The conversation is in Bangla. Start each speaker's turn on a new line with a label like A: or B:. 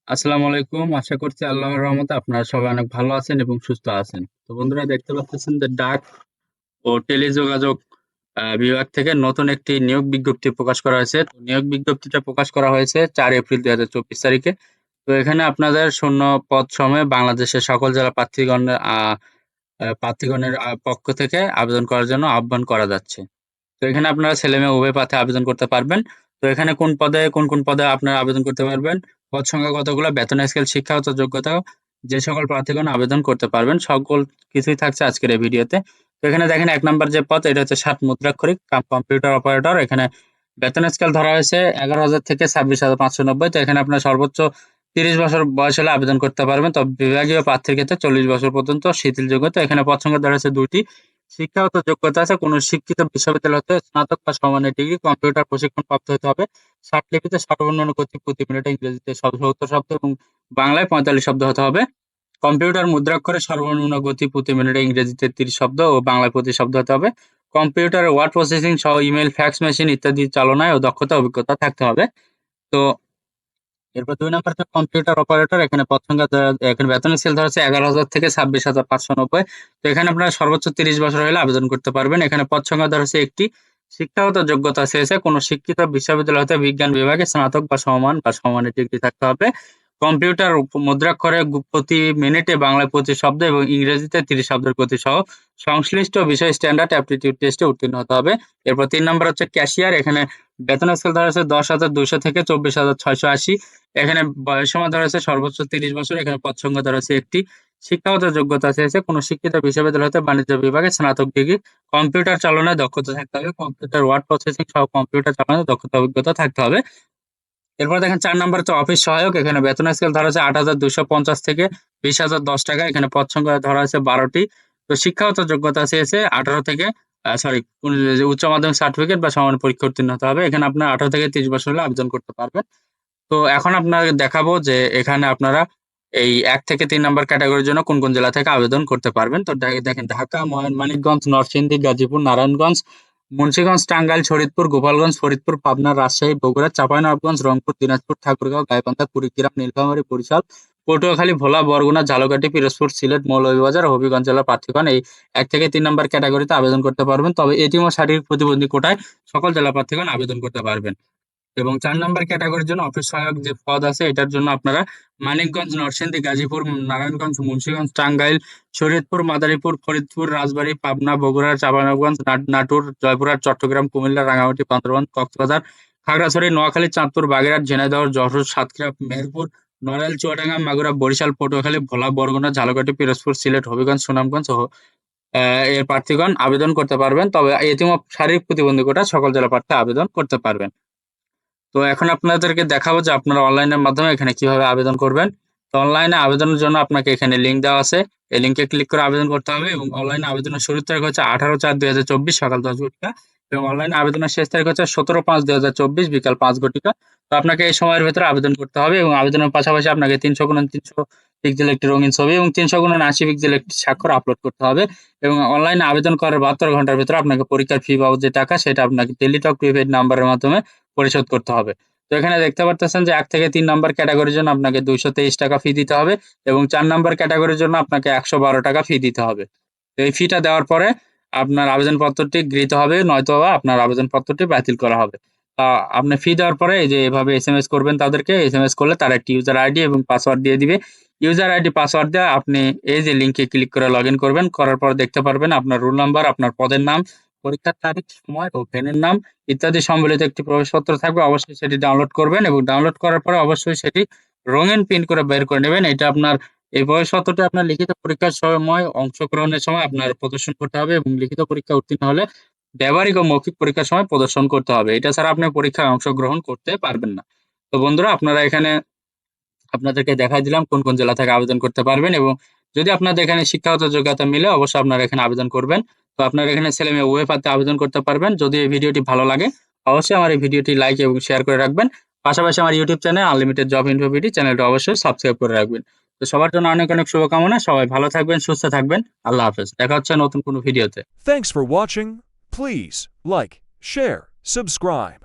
A: আসসালামু আলাইকুম। আশা করছি আল্লাহর রহমতে আপনারা সবাই অনেক ভালো আছেন এবং সুস্থ আছেন। তো বন্ধুরা দেখতে পাচ্ছেন যে ডাক ও টেলিযোগাযোগ বিভাগ থেকে নতুন একটি নিয়োগ বিজ্ঞপ্তি প্রকাশ করা হয়েছে। তো নিয়োগ বিজ্ঞপ্তিটা প্রকাশ করা হয়েছে ৪ এপ্রিল ২০২৪ তারিখে। তো এখানে আপনাদের শূন্য পদ সময়ে বাংলাদেশের সকল জেলা প্রার্থীগণের পক্ষ থেকে আবেদন করার জন্য আহ্বান করা যাচ্ছে। তো এখানে আপনারা ছেলে-মেয়ে উভয় প্রার্থী আবেদন করতে পারবেন। তো এখানে কোন পদে আপনারা আবেদন করতে পারবেন, পদ সংখ্যা কতগুলো, বেতন স্কেল, শিক্ষাগত যোগ্যতা, যে সকল প্রার্থীগণ আবেদন করতে পারবেন সকল কিছুই থাকছে আজকের এই ভিডিওতে। তো এখানে দেখেন ১ নাম্বার যে পদ এটা হচ্ছে ৬০ মুদ্রাক্ষরিক কম্পিউটার অপারেটর। এখানে বেতন স্কেল ধরা হয়েছে ১১,০০০ থেকে ২৬,৫৯০। তো এখানে আপনার সর্বোচ্চ ৩০ বছর বয়স হলে আবেদন করতে পারবেন। তবে বিভাগীয় প্রার্থীর ক্ষেত্রে ৪০ বছর পর্যন্ত শিথিলযোগ্য। তো এখানে পদ সংখ্যা ধরা হয়েছে ২ টি। শিক্ষাগত যোগ্যতা আছে কোন শিক্ষিত বিশ্ববিদ্যালয় হতে স্নাতক বা সমমানের ডিগ্রি, কম্পিউটার প্রশিক্ষণ প্রাপ্ত হতে হবে। ষাটলিপিতে সর্বনিম্ন গতি প্রতি মিনিটে ইংরেজিতে ৭০ শব্দ এবং বাংলায় ৪৫ শব্দ হতে হবে। কম্পিউটার মুদ্রাক্ষরে সর্বনিম্ন গতি প্রতি মিনিটে ইংরেজিতে ৩০ শব্দ ও বাংলায় ২৫ শব্দ হতে হবে। কম্পিউটারে ওয়ার্ড প্রসেসিং সহ ইমেইল, ফ্যাক্স মেশিন ইত্যাদি চালনায় ও অভিজ্ঞতা থাকতে হবে। তো এরপর ২ নাম্বার হচ্ছে কম্পিউটার অপারেটর। এখানে পদ সংখ্যা এখানে বেতন স্কেল ধরা হচ্ছে ১১,০০০ থেকে ২৬,৫৯০। তো এখানে আপনারা সর্বোচ্চ ৩০ বছর হলে আবেদন করতে পারবেন। এখানে পদ সংখ্যা ধরা হচ্ছে ১ টি। শিক্ষাগত যোগ্যতা চেয়েছে কোন শিক্ষিত বিশ্ববিদ্যালয় হতে বিজ্ঞান বিভাগে স্নাতক বা সমমানের ডিগ্রি থাকতে হবে। কম্পিউটার মুদ্রাক্ষরে প্রতি মিনিটে বাংলায় ২৫ শব্দ এবং ইংরেজিতে ৩০ শব্দের গতি সহ সংশ্লিষ্ট বিষয় স্ট্যান্ডার্ড অ্যাপটিটিউড টেস্টে উত্তীর্ণ হতে হবে। এরপর ৩ নাম্বার হচ্ছে ক্যাশিয়ার। এখানে বেতন স্কেল ধরা হচ্ছে ১০,২০০ থেকে ২৪,৬৮০। এখানে বয়সসীমা ধরা হয়েছে সর্বোচ্চ ৩০ বছর। এখানে পদ সংখ্যা ধরা হয়েছে ১ টি। শিক্ষাগত যোগ্যতা চেয়েছে কোন শিক্ষিত বিশ্ববিদ্যালয় হতে বাণিজ্য বিভাগে স্নাতক ডিগ্রি, কম্পিউটার চালনায় দক্ষতা থাকতে হবে। কম্পিউটার ওয়ার্ড প্রসেসিং সহ কম্পিউটার চালানোর দক্ষতা অভিজ্ঞতা থাকতে হবে। এরপর দেখেন ৪ নাম্বার হচ্ছে অফিস সহায়ক। এখানে বেতন স্কেল ধরা হয়েছে ৮,২৫০ থেকে ২০,০১০ টাকা। এখানে পদ সংখ্যা ধরা হয়েছে ১২ টি। তো শিক্ষাগত যোগ্যতা চেয়েছে ১৮ থেকে সরি উচ্চ মাধ্যমিক সার্টিফিকেট বা সমান পরীক্ষা উত্তীর্ণ হতে হবে। এখানে আপনার ১৮ থেকে ৩০ বছর হলে আবেদন করতে পারবেন। তো এখন আপনাকে দেখাবো যে এখানে আপনারা এই ১ থেকে ৩ নাম্বার ক্যাটেগরির জন্য কোন জেলা থেকে আবেদন করতে পারবেন। তো দেখেন ঢাকা, মানিকগঞ্জ, নরসিংদী, গাজীপুর, নারায়ণগঞ্জ, মুন্সিগঞ্জ, টাঙ্গাইল, শরীয়তপুর, গোপালগঞ্জ, ফরিদপুর, পাবনা, রাজশাহী, বগুড়া, চাঁপাইনবাবগঞ্জ, রংপুর, দিনাজপুর, ঠাকুরগাঁও, গাইবান্ধা, কুড়িগ্রাম, নীলফামারী, বরিশাল, পটুয়াখালী, ভোলা, বরগুনা, ঝালকাঠি, পিরোজপুর, সিলেট, মৌলভীবাজার, হবিগঞ্জ জেলার প্রার্থীগণ এই ১ থেকে ৩ নাম্বার ক্যাটেগরিতে আবেদন করতে পারবেন। তবে এতিম ও শারীরিক প্রতিবন্ধী কোটায় সকল জেলা প্রার্থীগণ আবেদন করতে পারবেন। এবং ৪ নাম্বার ক্যাটেগরির জন্য অফিস সহায়ক যে পদ আছে এটার জন্য আপনারা মানিকগঞ্জ, নরসিংদী, গাজীপুর, নারায়ণগঞ্জ, মুন্সিগঞ্জ, টাঙ্গাইল, শরীয়তপুর, মাদারীপুর, ফরিদপুর, রাজবাড়ী, পাবনা, বগুড়া, চাঁপাইনবাবগঞ্জ, নাটোর, জয়পুরহাট, চট্টগ্রাম, কুমিল্লা, রাঙ্গামাটি, বান্দরবান, কক্সবাজার, খাগড়াছড়ি, নোয়াখালী, চাঁদপুর, বাগেরহাট, ঝিনাইদহ, যশোর, সাতক্ষীরা, মেহেরপুর, নড়াইল, চুয়াডাঙ্গা, মাগুরা, বরিশাল, পটুয়াখালী, ভোলা, বরগুনা, ঝালকাঠি, পিরোজপুর, সিলেট, হবিগঞ্জ, সুনামগঞ্জ ও এর প্রার্থীগণ আবেদন করতে পারবেন। তবে এতিম ও শারীরিক প্রতিবন্ধী কোটায় সকল জেলা প্রার্থী আবেদন করতে পারবেন। তো এখন আপনাদেরকে দেখাবো যে আপনারা অনলাইনের মাধ্যমে এখানে কিভাবে আবেদন করবেন। তো অনলাইনে আবেদনের জন্য আপনাকে এখানে লিঙ্ক দেওয়া আছে। এই লিঙ্কে ক্লিক করে আবেদন করতে হবে এবং অনলাইনে আবেদনের শুরুর তারিখ হচ্ছে ১৮/৪/২০২৪ সকাল ১০ ঘটিকা এবং অনলাইনে আবেদনের শেষ তারিখ হচ্ছে ১৭/৫/২০২৪ বিকাল ৫ ঘটিকা। তো আপনাকে এই সময়ের ভেতরে আবেদন করতে হবে এবং আবেদনের পাশাপাশি আপনাকে ৩০০x৩০০ পিক্সেল একটি রঙিন ছবি এবং ৩০০x৮০ পিক্সেল একটি স্বাক্ষর আপলোড করতে হবে এবং অনলাইনে আবেদন করার ৭২ ঘন্টার ভেতরে আপনাকে পরীক্ষার ফি বাবদ যে টাকা সেটা আপনাকে টেলিটক প্রিপেইড নাম্বারের মাধ্যমে পরিশোধ করতে হবে। তো এখানে দেখতে পারতেছেন যে ১ থেকে ৩ নাম্বার ক্যাটেগরির জন্য আপনাকে ২২৩ টাকা ফি দিতে হবে এবং ৪ নাম্বার ক্যাটেগরির জন্য আপনাকে ১১২ টাকা ফি দিতে হবে। তো এই ফিটা দেওয়ার পরে আপনার আবেদনপত্রটি গৃহীত হবে নয়তোবা আপনার আবেদনপত্রটি বাতিল করা হবে। আপনি ফি দেওয়ার পরে এই যে এভাবে এসএমএস করবেন তাদেরকে। এসএমএস করলে তারা একটি ইউজার আইডি এবং পাসওয়ার্ড দিয়ে দিবে। ইউজার আইডি পাসওয়ার্ড দিয়ে আপনি এই যে লিংকে ক্লিক করে লগইন করবেন। করার পর দেখতে পারবেন আপনার রোল নাম্বার, আপনার পদের নাম, পরীক্ষার তারিখ, সময় ও ভেন্যুর নাম ইত্যাদি সম্বলিত একটি প্রবেশপত্র থাকবে। অবশ্যই সেটি ডাউনলোড করবেন এবং ডাউনলোড করার পরে অবশ্যই সেটি রঙিন প্রিন্ট করে বের করে নেবেন। এটা আপনার এই প্রবেশপত্রটি আপনার লিখিত পরীক্ষার সময় অংশগ্রহণের সময় আপনার প্রদর্শন করতে হবে এবং লিখিত পরীক্ষায় উত্তীর্ণ হলে ব্যবহারিক ও মৌখিক পরীক্ষার সময় প্রদর্শন করতে হবে। এটা ছাড়া আপনি পরীক্ষায় অংশগ্রহণ করতে পারবেন না। তো বন্ধুরা আপনারা এখানে আপনাদেরকে দেখাই দিলাম কোন জেলা থেকে আবেদন করতে পারবেন এবং যদি আপনাদের এখানে শিক্ষাগত যোগ্যতা মিলে অবশ্যই আপনারা এখানে আবেদন করবেন। তো আপনারা এখানে ছেলে-মেয়ে উভয় প্রার্থী আবেদন করতে পারবেন। যদি এই ভিডিওটি ভালো লাগে অবশ্যই আমার এই ভিডিওটি লাইক এবং শেয়ার করে রাখবেন। পাশাপাশি আমার YouTube channel unlimited job info BD চ্যানেলটা অবশ্যই সাবস্ক্রাইব করে রাখবেন। তো সবার জন্য অনেক শুভকামনা। সবাই ভালো থাকবেন, সুস্থ থাকবেন। আল্লাহ হাফেজ। দেখা হচ্ছে নতুন কোনো ভিডিওতে।
B: Thanks for watching. Please like, share, subscribe.